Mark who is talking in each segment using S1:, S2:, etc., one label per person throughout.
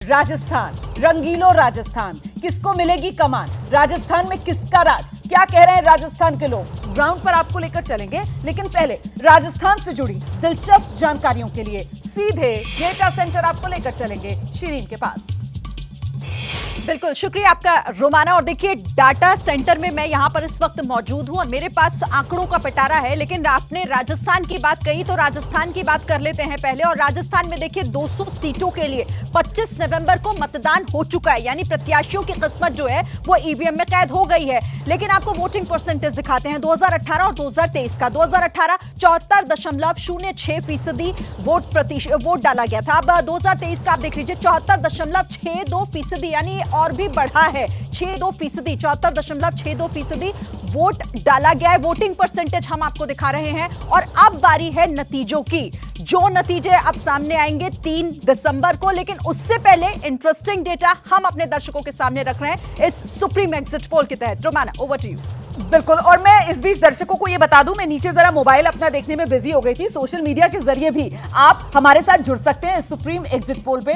S1: राजस्थान, रंगीलो राजस्थान, किसको मिलेगी कमान, राजस्थान में किसका राज, क्या कह रहे हैं राजस्थान के लोग, ग्राउंड पर आपको लेकर चलेंगे। लेकिन पहले राजस्थान से जुड़ी दिलचस्प जानकारियों के लिए सीधे डेटा सेंटर आपको लेकर चलेंगे शिरीन के पास।
S2: बिल्कुल, शुक्रिया आपका रोमाना। और देखिए, डाटा सेंटर में मैं यहां पर इस वक्त मौजूद हूं और मेरे पास आंकड़ों का पिटारा है। लेकिन आपने राजस्थान की बात कही तो राजस्थान की बात कर लेते हैं पहले। और राजस्थान में देखिए 200 सीटों के लिए 25 नवंबर को मतदान हो चुका है, यानी प्रत्याशियों की किस्मत जो है वो ईवीएम में कैद हो गई है। लेकिन आपको वोटिंग परसेंटेज दिखाते हैं 2018 और 2023 का। 2018 74.06% वोट डाला गया था। अब 2023 का आप देख लीजिए 74.62%, यानी और भी बढ़ा है 62%, 74.62% वोट डाला गया है। वोटिंग परसेंटेज हम आपको दिखा रहे हैं। और अब बारी है नतीजों की, जो नतीजे अब सामने आएंगे 3 दिसंबर को। लेकिन उससे पहले इंटरेस्टिंग डेटा हम अपने दर्शकों के सामने रख रहे हैं इस सुप्रीम एग्जिट पोल के तहत। Romana, over to you.
S1: बिल्कुल, और मैं इस बीच दर्शकों को ये बता दूं, मैं नीचे जरा मोबाइल अपना देखने में बिजी हो गई थी। सोशल मीडिया के जरिए भी आप हमारे साथ जुड़ सकते हैं इस सुप्रीम एग्जिट पोल पे,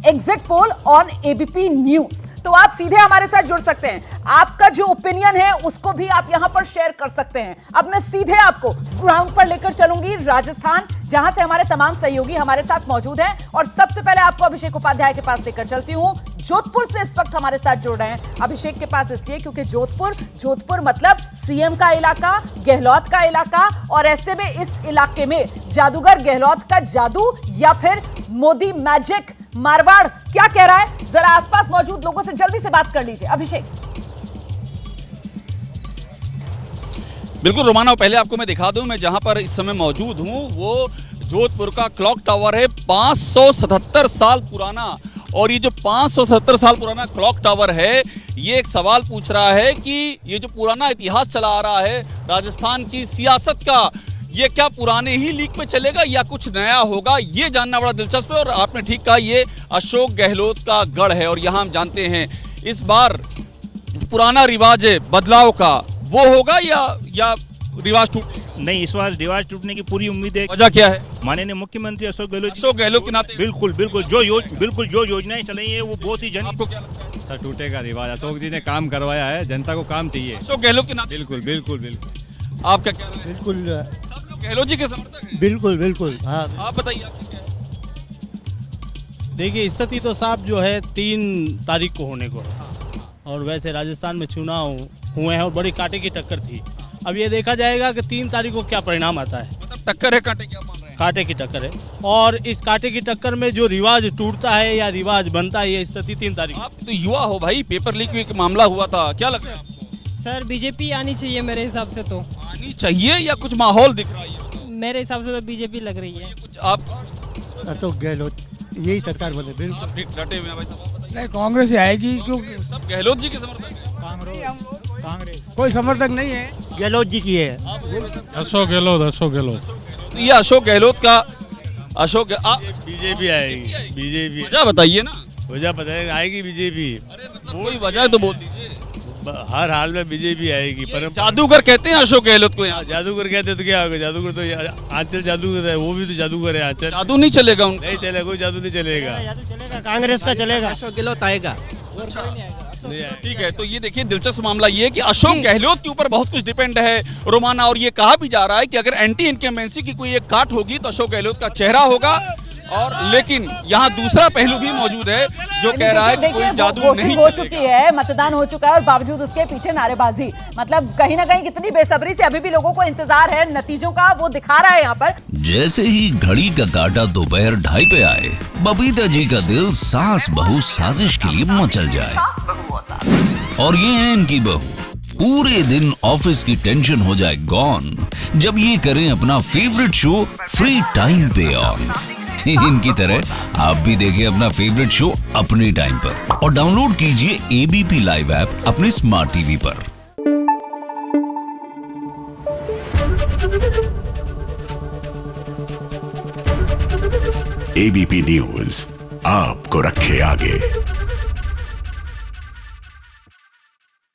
S1: #एग्जिट-पोल ऑन एबीपी न्यूज। तो आप सीधे हमारे साथ जुड़ सकते हैं। आपका जो ओपिनियन है उसको भी आप यहां पर शेयर कर सकते हैं। अब मैं सीधे आपको ग्राउंड पर लेकर चलूंगी राजस्थान, जहां से हमारे तमाम सहयोगी हमारे साथ मौजूद हैं। और सबसे पहले आपको अभिषेक उपाध्याय के पास लेकर चलती हूं। जोधपुर से इस वक्त हमारे साथ जुड़ रहे हैं अभिषेक के पास, इसलिए क्योंकि जोधपुर मतलब सीएम का इलाका, गहलोत का इलाका। और ऐसे में इस इलाके में जादूगर गहलोत का जादू या फिर मोदी मैजिक, मारवाड़ क्या कह रहा है, जरा आसपास मौजूद लोगों से जल्दी से बात कर लीजिए अभिषेक।
S3: बिल्कुल रोमाना, पहले आपको मैं दिखा दूं, मैं जहां पर इस समय मौजूद हूं वो जोधपुर का क्लॉक टावर है, 577 साल पुराना। और ये जो 577 साल पुराना क्लॉक टावर है, ये एक सवाल पूछ रहा है कि ये जो पुराना इतिहास चला आ रहा है राजस्थान की सियासत का, ये क्या पुराने ही लीक पे चलेगा या कुछ नया होगा, ये जानना बड़ा दिलचस्प है। और आपने ठीक कहा, ये अशोक गहलोत का गढ़ है। और यहाँ हम जानते हैं इस बार पुराना रिवाज है बदलाव का, वो होगा या रिवाज टूटेगा?
S4: नहीं, इस बार रिवाज टूटने की पूरी उम्मीद है।
S3: वजह क्या है?
S4: माननीय मुख्यमंत्री अशोक
S3: गहलोत के नाते
S4: बिल्कुल जो योजनाएं चलाई है वो बहुत ही
S3: आपको क्या लगता है?
S5: सर, टूटेगा रिवाज। अशोक जी ने काम करवाया है, जनता को काम चाहिए।
S3: अशोक गहलोत के नाते
S5: बिल्कुल।
S3: आप क्या कह रहे हैं?
S6: बिल्कुल,
S3: सब लोग गहलोत जी के समर्थक हैं।
S6: बिल्कुल हाँ।
S3: आप बताइए, आपकी क्या है?
S7: देखिए, स्थिति तो साफ जो है 3 तारीख को होने को है। और वैसे राजस्थान में चुनाव हुए हैं और बड़ी कांटे की टक्कर थी। अब ये देखा जाएगा कि 3 तारीख को क्या परिणाम आता है।
S3: मतलब टक्कर है, कांटे क्या मान रहे हैं?
S7: कांटे की टक्कर है। और इस कांटे की टक्कर में जो रिवाज टूटता है या रिवाज बनता है, ये स्थिति 3 तारीख।
S3: आप तो युवा हो भाई, पेपर लीक एक मामला हुआ था, क्या लगता है आपको?
S8: सर, बीजेपी आनी चाहिए मेरे हिसाब से। तो
S3: आनी चाहिए या कुछ माहौल दिख रहा है?
S8: मेरे हिसाब से तो बीजेपी लग रही है।
S3: कुछ आप
S6: अशोक गहलोत यही सरकार बने। बिल्कुल,
S3: आप ठीक डटे हुए हैं भाई साहब, आप बताइए।
S9: नहीं, कांग्रेस ही आएगी, क्योंकि
S3: सब गहलोत जी के समर्थक हैं।
S9: कांग्रेस कोई समर्थक नहीं है।
S6: गहलोत जी की है।
S9: अशोक गहलोत।
S3: तो ये अशोक गहलोत का
S4: बीजेपी आएगी। बीजेपी
S3: वजह बताइए ना।
S4: वजह पता है, आएगी बीजेपी।
S3: अरे मतलब कोई वजह है तो बोल दीजिए।
S4: हर हाल में बीजेपी आएगी। पर
S3: जादूगर कहते हैं अशोक गहलोत को यहाँ।
S4: जादूगर कहते तो क्या होगा? जादूगर तो आंचल जादूगर है, वो भी तो जादूगर है। आंचल
S3: जादू नहीं चलेगा उनका?
S4: नहीं चलेगा, कोई जादू नहीं चलेगा।
S8: कांग्रेस का चलेगा।
S6: अशोक गहलोत आएगा।
S3: ठीक है, तो ये देखिए दिलचस्प मामला ये है कि अशोक गहलोत के ऊपर बहुत कुछ डिपेंड है रोमाना। और ये कहा भी जा रहा है कि अगर एंटी इनकम्बेंसी की कोई एक काट होगी तो अशोक गहलोत का चेहरा होगा। और लेकिन यहाँ दूसरा पहलू भी मौजूद है जो कह रहा है कि कोई जादू नहीं
S1: हो चुकी है, मतदान हो चुका है और बावजूद उसके पीछे नारेबाजी। मतलब कहीं ना कहीं कितनी बेसब्री से अभी भी लोगों को इंतजार है नतीजों का, वो दिखा रहा है यहाँ पर।
S10: जैसे ही घड़ी का काटा दोपहर 2:30 पे आए, बबीता जी का दिल सास बहू साजिश के लिए मचल जाए। और ये है इनकी बहू, पूरे दिन ऑफिस की टेंशन हो जाए गॉन जब ये करें अपना फेवरेट शो फ्री टाइम पे ऑन। इनकी तरह आप भी देखिए अपना फेवरेट शो अपने टाइम पर और डाउनलोड कीजिए एबीपी लाइव ऐप अपने स्मार्ट टीवी पर।
S11: एबीपी न्यूज आपको रखे आगे।